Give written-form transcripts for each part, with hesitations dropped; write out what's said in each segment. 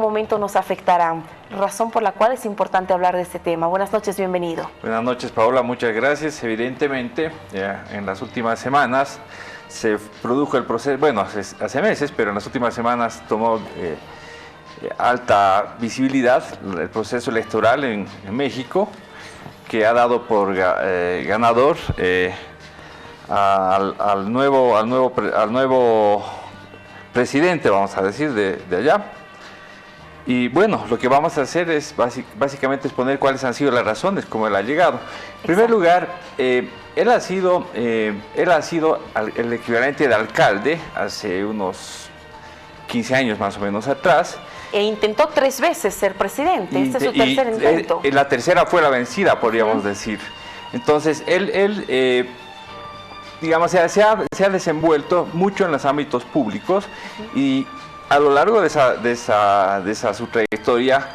momento nos afectarán, razón por la cual es importante hablar de este tema. Buenas noches, bienvenido. Buenas noches, Paola, muchas gracias. Evidentemente, ya en las últimas semanas se produjo el proceso, bueno, hace meses, pero en las últimas semanas tomó alta visibilidad el proceso electoral en México, que ha dado por ganador al nuevo presidente, vamos a decir, de allá. Y bueno, lo que vamos a hacer es básicamente exponer cuáles han sido las razones, cómo él ha llegado. En primer lugar, él ha sido el equivalente de alcalde hace unos 15 años más o menos atrás. E intentó 3 veces ser presidente, este es su tercer intento. La tercera fue la vencida, podríamos decir. Entonces, él digamos, se ha desenvuelto mucho en los ámbitos públicos y a lo largo de su trayectoria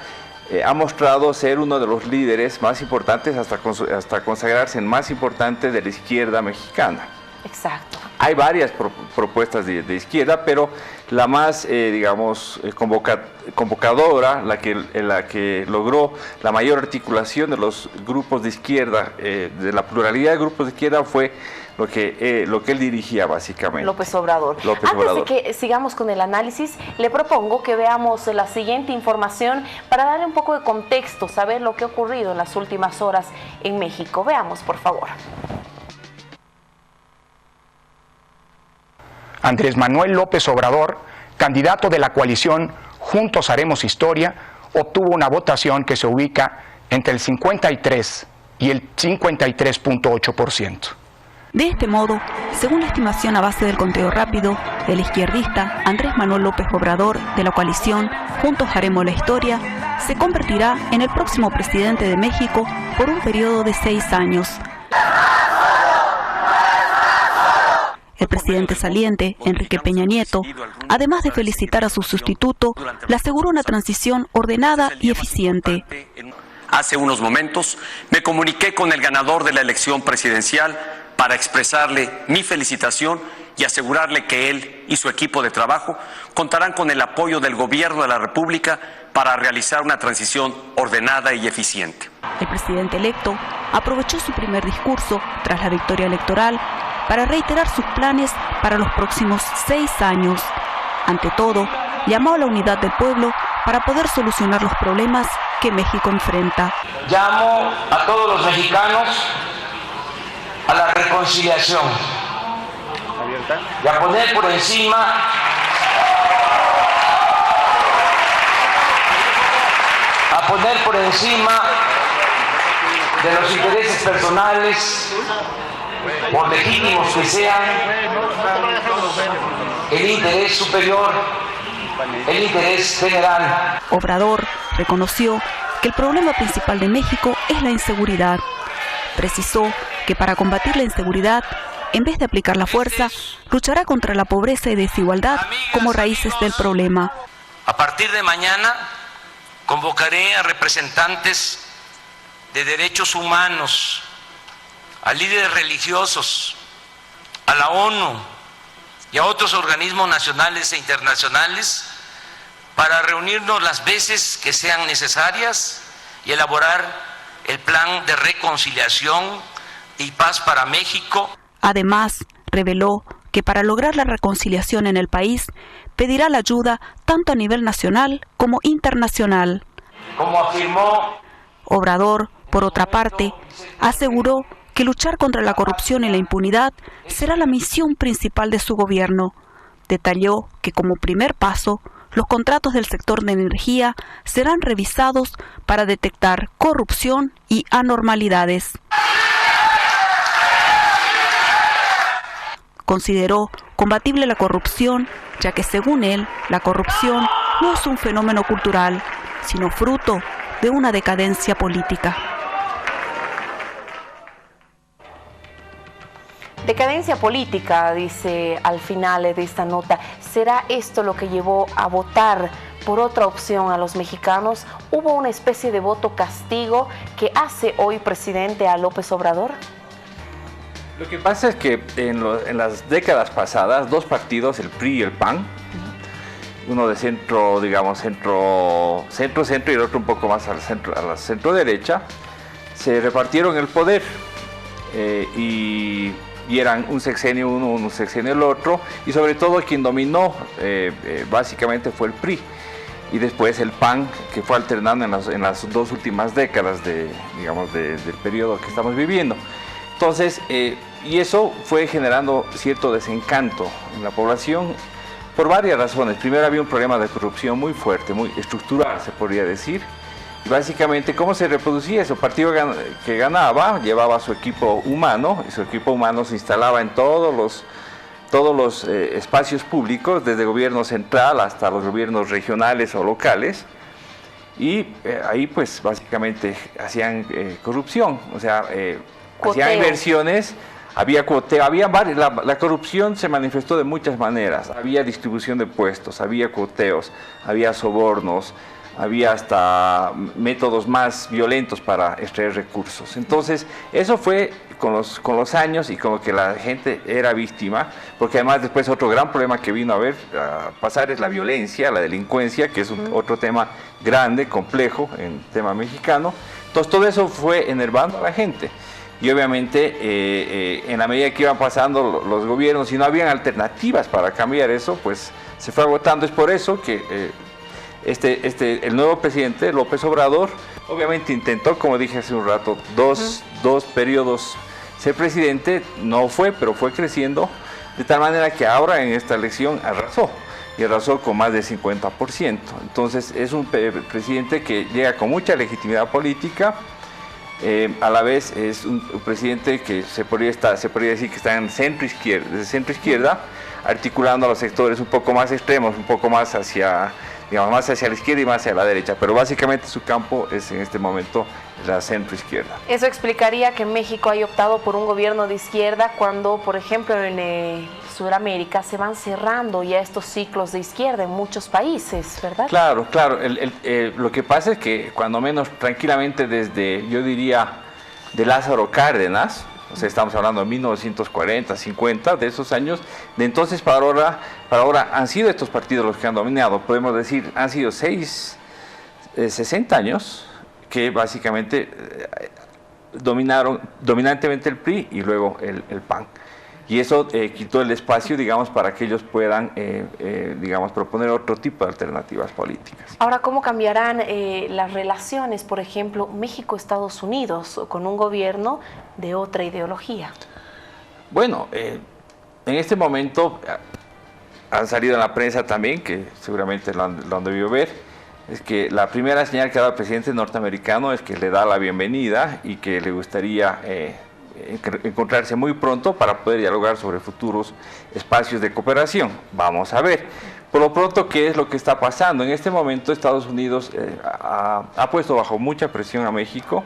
ha mostrado ser uno de los líderes más importantes hasta consagrarse en más importante de la izquierda mexicana. Exacto. Hay varias propuestas de izquierda, pero la más, digamos, convocadora, la que logró la mayor articulación de los grupos de izquierda, de la pluralidad de grupos de izquierda, fue lo que él dirigía básicamente. López Obrador. Antes de que sigamos con el análisis, le propongo que veamos la siguiente información para darle un poco de contexto, saber lo que ha ocurrido en las últimas horas en México. Veamos, por favor. Andrés Manuel López Obrador, candidato de la coalición Juntos Haremos Historia, obtuvo una votación que se ubica entre el 53 y el 53.8%. De este modo, según la estimación a base del conteo rápido, el izquierdista Andrés Manuel López Obrador, de la coalición Juntos Haremos la Historia, se convertirá en el próximo presidente de México por un periodo de 6 años. El presidente saliente, Enrique Peña Nieto, además de felicitar a su sustituto, le aseguró una transición ordenada y eficiente. Hace unos momentos me comuniqué con el ganador de la elección presidencial para expresarle mi felicitación y asegurarle que él y su equipo de trabajo contarán con el apoyo del Gobierno de la República para realizar una transición ordenada y eficiente. El presidente electo aprovechó su primer discurso tras la victoria electoral para reiterar sus planes para los próximos 6 años. Ante todo, llamó a la unidad del pueblo para poder solucionar los problemas que México enfrenta. Llamo a todos los mexicanos a la reconciliación y a poner por encima de los intereses personales, por legítimos que sean, el interés superior, el interés general. Obrador reconoció que el problema principal de México es la inseguridad. Precisó que para combatir la inseguridad, en vez de aplicar la fuerza, luchará contra la pobreza y desigualdad como raíces del problema. A partir de mañana convocaré a representantes de derechos humanos, a líderes religiosos, a la ONU y a otros organismos nacionales e internacionales para reunirnos las veces que sean necesarias y elaborar el plan de reconciliación y paz para México. Además, reveló que para lograr la reconciliación en el país, pedirá la ayuda tanto a nivel nacional como internacional. Como afirmó Obrador, por otra parte, aseguró que luchar contra la corrupción y la impunidad será la misión principal de su gobierno. Detalló que como primer paso, los contratos del sector de energía serán revisados para detectar corrupción y anormalidades. Consideró combatible la corrupción, ya que según él, la corrupción no es un fenómeno cultural, sino fruto de una decadencia política. Decadencia política, dice al final de esta nota. ¿Será esto lo que llevó a votar por otra opción a los mexicanos? ¿Hubo una especie de voto castigo que hace hoy presidente a López Obrador? Lo que pasa es que en las décadas pasadas, 2 partidos, el PRI y el PAN, uno de centro, digamos, centro y el otro un poco más al centro, a la centro derecha, se repartieron el poder y eran un sexenio uno, un sexenio el otro, y sobre todo quien dominó básicamente fue el PRI, y después el PAN, que fue alternando en las dos últimas décadas del periodo que estamos viviendo. Entonces, y eso fue generando cierto desencanto en la población por varias razones. Primero, había un problema de corrupción muy fuerte, muy estructural, se podría decir. Y básicamente, ¿cómo se reproducía eso? El partido que ganaba llevaba a su equipo humano, y su equipo humano se instalaba en todos los espacios públicos, desde el gobierno central hasta los gobiernos regionales o locales, y ahí pues básicamente hacían corrupción, o sea, hacían inversiones, había cuoteo, la corrupción se manifestó de muchas maneras, había distribución de puestos, había cuoteos, había sobornos, había hasta métodos más violentos para extraer recursos. Entonces, eso fue con los años y con lo que la gente era víctima, porque además después otro gran problema que vino a pasar es la violencia, la delincuencia, que es otro tema grande, complejo en el tema mexicano. Entonces, todo eso fue enervando a la gente. Y obviamente, en la medida que iban pasando los gobiernos y no habían alternativas para cambiar eso, pues se fue agotando. Es por eso que el nuevo presidente, López Obrador, obviamente intentó, como dije hace un rato, dos periodos ser presidente, no fue, pero fue creciendo, de tal manera que ahora en esta elección arrasó, y arrasó con más del 50%. Entonces es un presidente que llega con mucha legitimidad política, a la vez es un presidente que se podría decir que está en centro izquierda, articulando a los sectores un poco más extremos, un poco más hacia la izquierda y más hacia la derecha, pero básicamente su campo es en este momento la centro izquierda. Eso explicaría que México haya optado por un gobierno de izquierda cuando, por ejemplo, en Sudamérica se van cerrando ya estos ciclos de izquierda en muchos países, ¿verdad? Claro. Lo que pasa es que cuando menos tranquilamente desde, yo diría, de Lázaro Cárdenas, o sea, estamos hablando de 1940, 50, de esos años, de entonces para ahora han sido estos partidos los que han dominado, podemos decir, han sido 60 años que básicamente dominaron dominantemente el PRI y luego el PAN. Y eso quitó el espacio, digamos, para que ellos puedan, proponer otro tipo de alternativas políticas. Ahora, ¿cómo cambiarán las relaciones, por ejemplo, México-Estados Unidos, con un gobierno de otra ideología? Bueno, en este momento han salido en la prensa también, que seguramente lo han debido ver, es que la primera señal que ha dado el presidente norteamericano es que le da la bienvenida y que le gustaría encontrarse muy pronto para poder dialogar sobre futuros espacios de cooperación. Vamos a ver. Por lo pronto, ¿qué es lo que está pasando? En este momento Estados Unidos ha puesto bajo mucha presión a México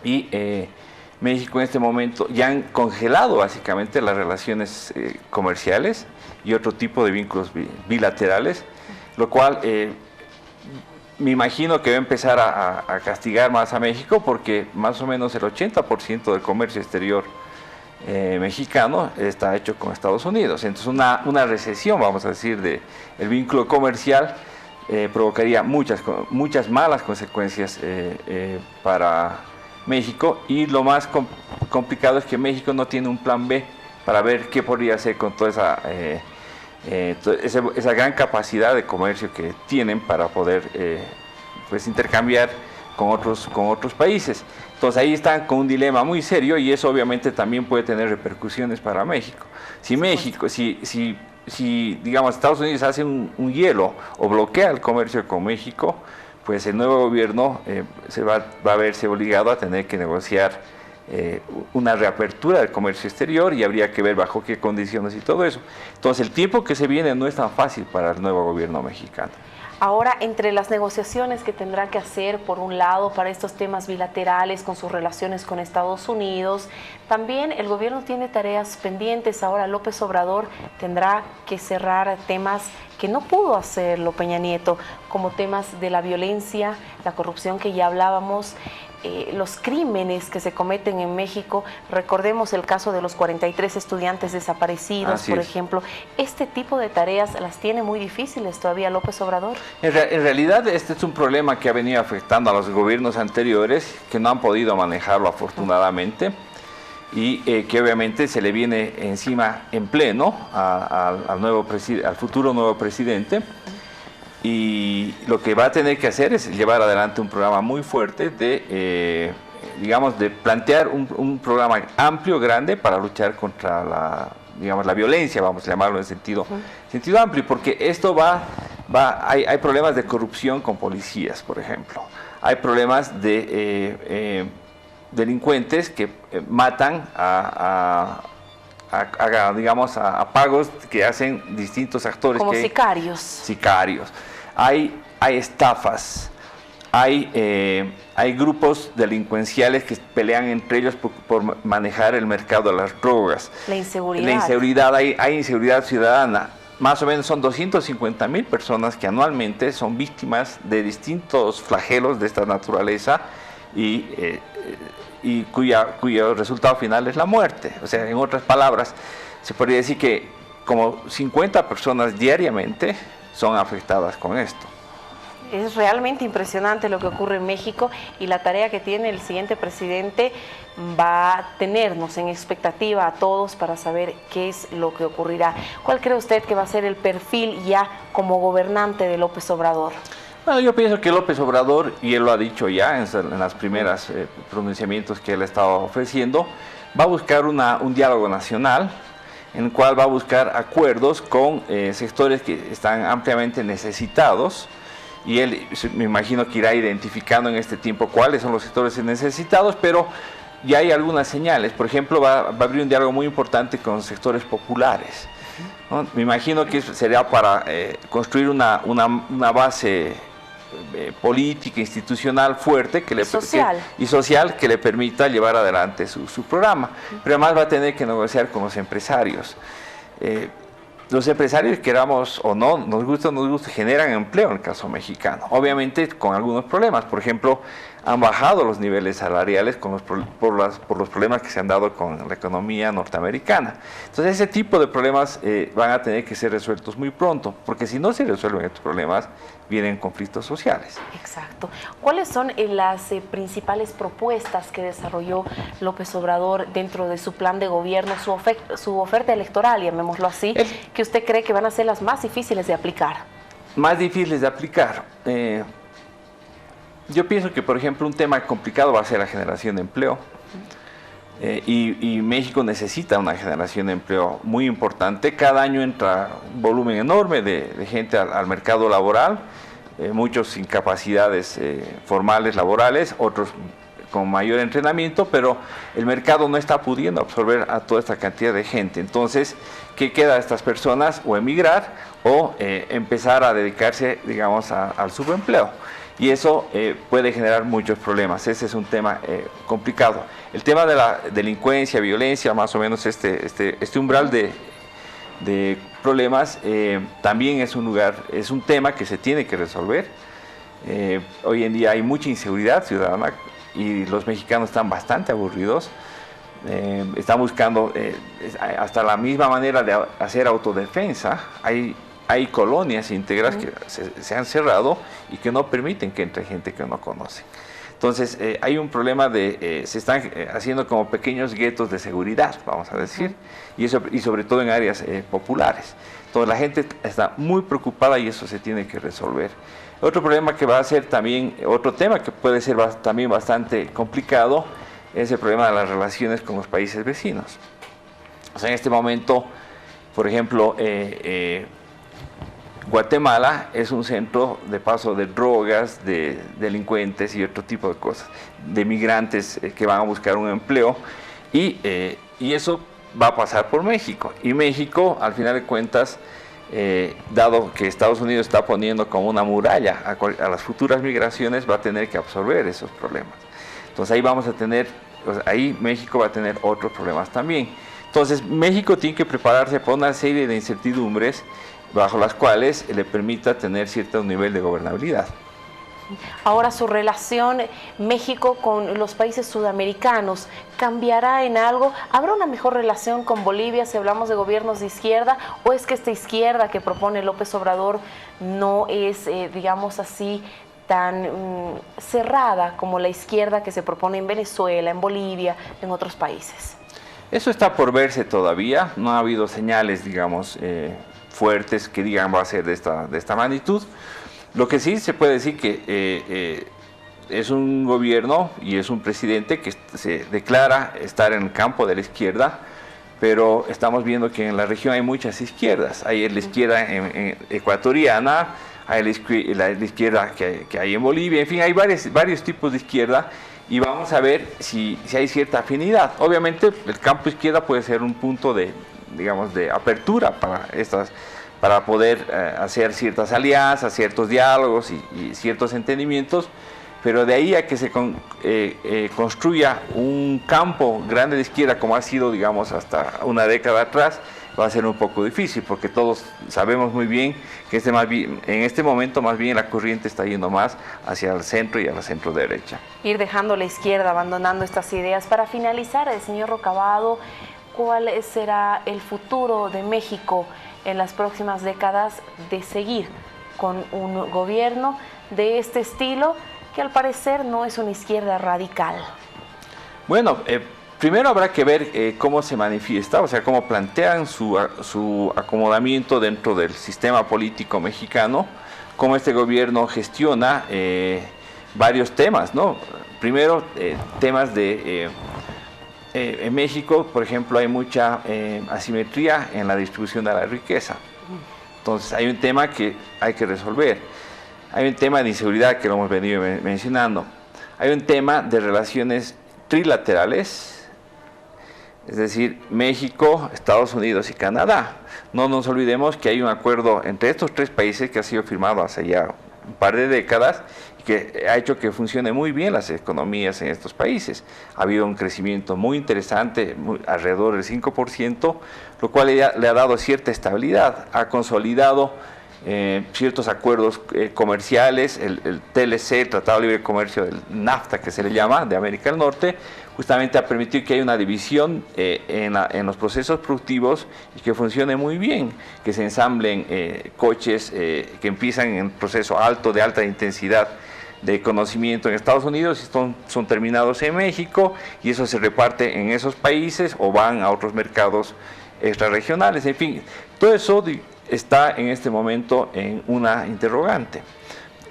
y México en este momento ya han congelado básicamente las relaciones comerciales y otro tipo de vínculos bilaterales, lo cual me imagino que va a empezar a castigar más a México, porque más o menos el 80% del comercio exterior mexicano está hecho con Estados Unidos. Entonces una recesión, vamos a decir, del vínculo comercial provocaría muchas malas consecuencias para México, y lo más complicado es que México no tiene un plan B para ver qué podría hacer con toda esa gran capacidad de comercio que tienen para poder intercambiar con otros países. Entonces ahí están con un dilema muy serio, y eso obviamente también puede tener repercusiones para México. Si digamos Estados Unidos hace un hielo o bloquea el comercio con México, pues el nuevo gobierno va a verse obligado a tener que negociar una reapertura del comercio exterior, y habría que ver bajo qué condiciones y todo eso. Entonces el tiempo que se viene no es tan fácil para el nuevo gobierno mexicano. Ahora, entre las negociaciones que tendrá que hacer, por un lado, para estos temas bilaterales con sus relaciones con Estados Unidos, también el gobierno tiene tareas pendientes. Ahora López Obrador tendrá que cerrar temas que no pudo hacerlo Peña Nieto, como temas de la violencia, la corrupción que ya hablábamos, los crímenes que se cometen en México. Recordemos el caso de los 43 estudiantes desaparecidos, por ejemplo. Este tipo de tareas las tiene muy difíciles todavía López Obrador. En realidad este es un problema que ha venido afectando a los gobiernos anteriores, que no han podido manejarlo afortunadamente, y que obviamente se le viene encima en pleno al futuro nuevo presidente. Y lo que va a tener que hacer es llevar adelante un programa muy fuerte de, digamos, de plantear un programa amplio, grande, para luchar contra la violencia, vamos a llamarlo en sentido amplio, porque esto hay problemas de corrupción con policías, por ejemplo. Hay problemas de delincuentes que matan digamos, a pagos que hacen distintos actores. Como sicarios. Sicarios. Hay estafas, hay grupos delincuenciales que pelean entre ellos por manejar el mercado de las drogas. La inseguridad. La inseguridad, hay inseguridad ciudadana. Más o menos son 250,000 personas que anualmente son víctimas de distintos flagelos de esta naturaleza y cuyo resultado final es la muerte. O sea, en otras palabras, se podría decir que como 50 personas diariamente son afectadas con esto. Es realmente impresionante lo que ocurre en México, y la tarea que tiene el siguiente presidente va a tenernos en expectativa a todos para saber qué es lo que ocurrirá. ¿Cuál cree usted que va a ser el perfil ya como gobernante de López Obrador? Bueno, yo pienso que López Obrador, y él lo ha dicho ya en las primeras pronunciamientos que él ha estado ofreciendo, va a buscar un diálogo nacional, en el cual va a buscar acuerdos con sectores que están ampliamente necesitados, y él me imagino que irá identificando en este tiempo cuáles son los sectores necesitados, pero ya hay algunas señales. Por ejemplo, va a abrir un diálogo muy importante con sectores populares, ¿no? Me imagino que eso sería para construir una base política, institucional fuerte y social que le permita llevar adelante su programa. Pero además va a tener que negociar con los empresarios. Los empresarios, queramos o no, nos gusta o no nos gusta, generan empleo en el caso mexicano, obviamente con algunos problemas. Por ejemplo, han bajado los niveles salariales por los problemas que se han dado con la economía norteamericana. Entonces ese tipo de problemas van a tener que ser resueltos muy pronto, porque si no se resuelven estos problemas, vienen conflictos sociales. Exacto. ¿Cuáles son las principales propuestas que desarrolló López Obrador dentro de su plan de gobierno, su oferta electoral, llamémoslo así, que usted cree que van a ser las más difíciles de aplicar? Más difíciles de aplicar. Yo pienso que, por ejemplo, un tema complicado va a ser la generación de empleo. Y México necesita una generación de empleo muy importante. Cada año entra un volumen enorme de gente al mercado laboral, muchos sin capacidades formales laborales, otros con mayor entrenamiento, pero el mercado no está pudiendo absorber a toda esta cantidad de gente. Entonces, ¿qué queda a estas personas? O emigrar o empezar a dedicarse, digamos, al subempleo. Y eso puede generar muchos problemas. Ese es un tema complicado. El tema de la delincuencia, violencia, más o menos este umbral de problemas, también es un tema que se tiene que resolver. Hoy en día hay mucha inseguridad ciudadana y los mexicanos están bastante aburridos. Están buscando hasta la misma manera de hacer autodefensa. Hay colonias íntegras que se han cerrado y que no permiten que entre gente que no conoce. Entonces, hay un problema se están haciendo como pequeños guetos de seguridad, vamos a decir, y sobre todo en áreas populares. Entonces, la gente está muy preocupada y eso se tiene que resolver. Otro problema que va a ser también, otro tema que puede ser también bastante complicado, es el problema de las relaciones con los países vecinos. O sea, en este momento, por ejemplo, Guatemala es un centro de paso de drogas, de delincuentes y otro tipo de cosas, de migrantes que van a buscar un empleo, y eso va a pasar por México. Y México, al final de cuentas, dado que Estados Unidos está poniendo como una muralla a las futuras migraciones, va a tener que absorber esos problemas. Entonces ahí México va a tener otros problemas también. Entonces México tiene que prepararse para una serie de incertidumbres bajo las cuales le permita tener cierto nivel de gobernabilidad. Ahora, su relación México con los países sudamericanos, ¿cambiará en algo? ¿Habrá una mejor relación con Bolivia si hablamos de gobiernos de izquierda? ¿O es que esta izquierda que propone López Obrador no es, digamos así, tan cerrada como la izquierda que se propone en Venezuela, en Bolivia, en otros países? Eso está por verse todavía, no ha habido señales, digamos, fuertes que digan va a ser de esta magnitud. Lo que sí se puede decir que es un gobierno y es un presidente que se declara estar en el campo de la izquierda, pero estamos viendo que en la región hay muchas izquierdas. Hay la izquierda ecuatoriana, hay la izquierda que hay en Bolivia, en fin, hay varios tipos de izquierda y vamos a ver si hay cierta afinidad. Obviamente el campo izquierda puede ser un punto de, digamos, de apertura para poder hacer ciertas alianzas, ciertos diálogos y ciertos entendimientos, pero de ahí a que se construya un campo grande de izquierda como ha sido, digamos, hasta una década atrás, va a ser un poco difícil, porque todos sabemos muy bien que en este momento más bien la corriente está yendo más hacia el centro y a la centro derecha. Ir dejando la izquierda, abandonando estas ideas. Para finalizar, el señor Rocavado, ¿cuál será el futuro de México en las próximas décadas de seguir con un gobierno de este estilo que al parecer no es una izquierda radical? Bueno, primero habrá que ver cómo se manifiesta, o sea, cómo plantean su acomodamiento dentro del sistema político mexicano, cómo este gobierno gestiona varios temas, ¿no? Primero, temas de... en México, por ejemplo, hay mucha asimetría en la distribución de la riqueza. Entonces, hay un tema que hay que resolver. Hay un tema de inseguridad que lo hemos venido mencionando. Hay un tema de relaciones trilaterales, es decir, México, Estados Unidos y Canadá. No nos olvidemos que hay un acuerdo entre estos tres países que ha sido firmado hace ya un par de décadas y que ha hecho que funcione muy bien las economías en estos países. Ha habido un crecimiento muy interesante, alrededor del 5%, lo cual le ha dado cierta estabilidad, ha consolidado ciertos acuerdos comerciales, el TLC, el Tratado de Libre Comercio del NAFTA, que se le llama, de América del Norte, justamente ha permitido que haya una división en los procesos productivos y que funcione muy bien, que se ensamblen coches que empiezan en proceso de alta intensidad de conocimiento en Estados Unidos y son terminados en México y eso se reparte en esos países o van a otros mercados extrarregionales, en fin, todo eso está en este momento en una interrogante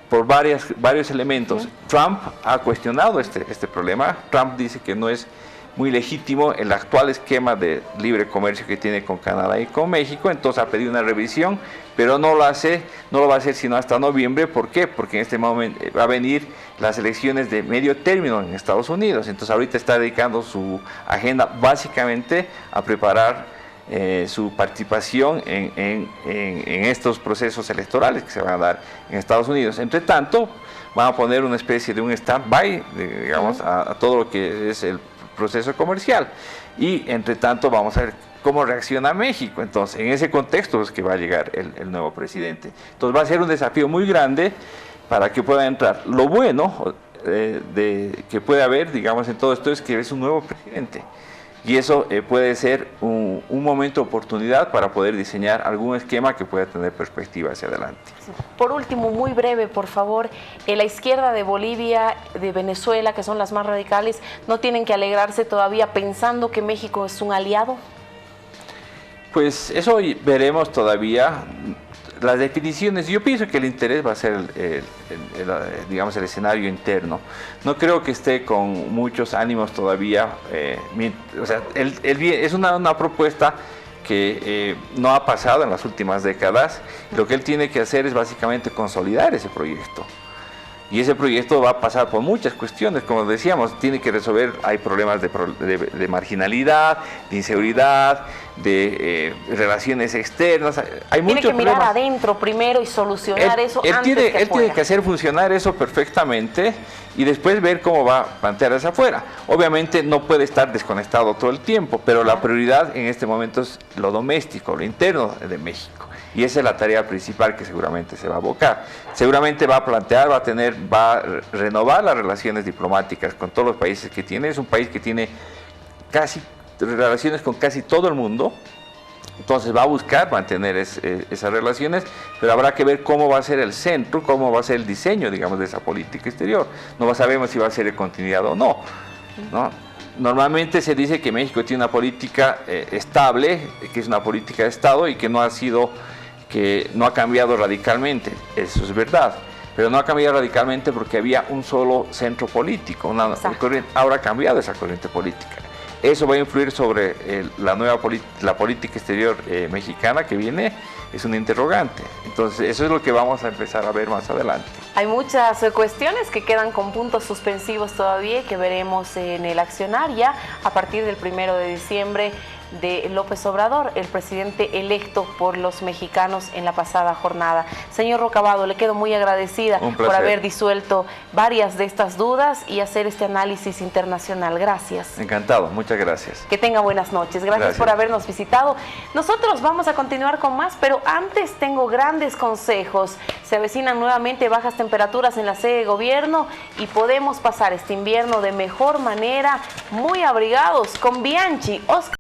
por varios elementos. Trump ha cuestionado este problema. Trump dice que no es muy legítimo el actual esquema de libre comercio que tiene con Canadá y con México, entonces ha pedido una revisión, pero no lo va a hacer sino hasta noviembre. ¿Por qué? Porque en este momento va a venir las elecciones de medio término en Estados Unidos, entonces ahorita está dedicando su agenda básicamente a preparar su participación en estos procesos electorales que se van a dar en Estados Unidos. Entre tanto, van a poner una especie de un stand-by, digamos, a todo lo que es el proceso comercial. Y entre tanto vamos a ver cómo reacciona México. Entonces, en ese contexto es que va a llegar el nuevo presidente. Entonces va a ser un desafío muy grande para que pueda entrar. Lo bueno que puede haber, digamos, en todo esto es que es un nuevo presidente. Y eso puede ser un momento de oportunidad para poder diseñar algún esquema que pueda tener perspectiva hacia adelante. Por último, muy breve, por favor, la izquierda de Bolivia, de Venezuela, que son las más radicales, ¿no tienen que alegrarse todavía pensando que México es un aliado? Pues eso veremos todavía. Las definiciones, yo pienso que el interés va a ser digamos, el escenario interno. No creo que esté con muchos ánimos todavía. O sea, es una propuesta que no ha pasado en las últimas décadas. Lo que él tiene que hacer es básicamente consolidar ese proyecto. Y ese proyecto va a pasar por muchas cuestiones, como decíamos, tiene que resolver, hay problemas de marginalidad, de inseguridad, de relaciones externas, hay muchos problemas. Tiene que mirar adentro primero y solucionar eso antes que afuera. Él tiene que hacer funcionar eso perfectamente y después ver cómo va a plantear hacia afuera. Obviamente no puede estar desconectado todo el tiempo, pero la prioridad en este momento es lo doméstico, lo interno de México. Y esa es la tarea principal que seguramente se va a abocar. Seguramente va a plantear, va a renovar las relaciones diplomáticas con todos los países que tiene. Es un país que tiene relaciones con casi todo el mundo. Entonces va a buscar mantener esas relaciones, pero habrá que ver cómo va a ser el centro, cómo va a ser el diseño, digamos, de esa política exterior. No sabemos si va a ser de continuidad o no, ¿no? Normalmente se dice que México tiene una política estable, que es una política de Estado y que no ha cambiado radicalmente. Eso es verdad. Pero no ha cambiado radicalmente porque había un solo centro político. Ahora ha cambiado esa corriente política. Eso va a influir sobre la política exterior mexicana que viene, es un interrogante. Entonces, eso es lo que vamos a empezar a ver más adelante. Hay muchas cuestiones que quedan con puntos suspensivos todavía y que veremos en el accionar ya a partir del 1 de diciembre de López Obrador, el presidente electo por los mexicanos en la pasada jornada. Señor Rocabado, le quedo muy agradecida por haber disuelto varias de estas dudas y hacer este análisis internacional. Gracias. Encantado, muchas gracias. Que tenga buenas noches. Gracias por habernos visitado. Nosotros vamos a continuar con más, pero antes tengo grandes consejos. Se avecinan nuevamente bajas temperaturas en la sede de gobierno y podemos pasar este invierno de mejor manera, muy abrigados con Bianchi. Oscar